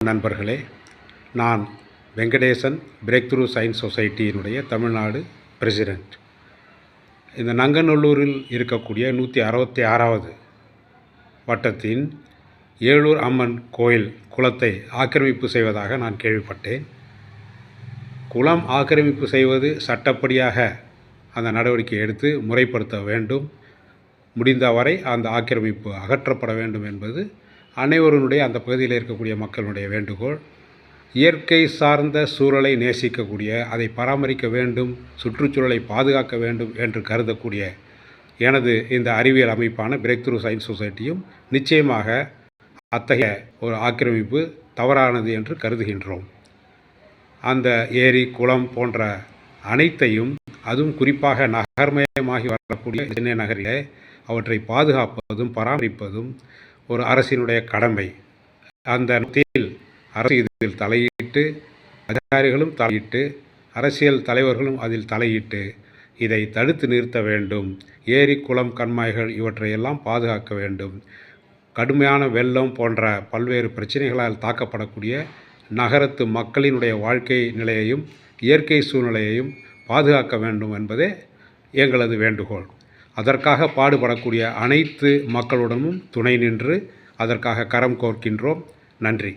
நண்பர்களே, நான் Venkatesan break through science சொசைட்டியினுடைய தமிழ்நாடு பிரசிடெண்ட். இந்த நங்கநல்லூரில் இருக்கக்கூடிய 166வது வட்டத்தின் ஏழூர் அம்மன் கோயில் குளத்தை ஆக்கிரமிப்பு செய்வதாக நான் கேள்விப்பட்டேன். குளம் ஆக்கிரமிப்பு செய்வது சட்டப்படியாக அந்த நடவடிக்கை எடுத்து முறைப்படுத்த வேண்டும். முடிந்தவரை அந்த ஆக்கிரமிப்பு அகற்றப்பட வேண்டும் என்பது அனைவருடைய அந்த பகுதியில் இருக்கக்கூடிய மக்களுடைய வேண்டுகோள். இயற்கை சார்ந்த சூழலை நேசிக்கக்கூடிய, அதை பராமரிக்க வேண்டும், சுற்றுச்சூழலை பாதுகாக்க வேண்டும் என்று கருதக்கூடிய எனது இந்த அறிவியல் அமைப்பான பிரேக் த்ரூ சயின்ஸ் சொசைட்டியும் நிச்சயமாக அத்தகைய ஒரு ஆக்கிரமிப்பு தவறானது என்று கருதுகின்றோம். அந்த ஏரி, குளம் போன்ற அனைத்தையும், அதுவும் குறிப்பாக நகர்மயமாகி வரக்கூடிய சென்னை நகரிலே அவற்றை பாதுகாப்பதும் பராமரிப்பதும் ஒரு அரசினுடைய கடமை. அந்த நோக்கில் அரசு இதில் தலையிட்டு, அதிகாரிகளும் தலையிட்டு, அரசியல் தலைவர்களும் அதில் தலையிட்டு இதை தடுத்து நிறுத்த வேண்டும். ஏரி, குளம், கண்மாய்கள் இவற்றையெல்லாம் பாதுகாக்க வேண்டும். கடுமையான வெள்ளம் போன்ற பல்வேறு பிரச்சனைகளால் தாக்கப்படக்கூடிய நகரத்து மக்களினுடைய வாழ்க்கை நிலையையும் இயற்கை சூழ்நிலையையும் பாதுகாக்க வேண்டும் என்பதே எங்களது வேண்டுகோள். அதற்காக பாடுபடக்கூடிய அனைத்து மக்களுடனும் துணை நின்று அதற்காக கரம் கோர்க்கின்றோம். நன்றி.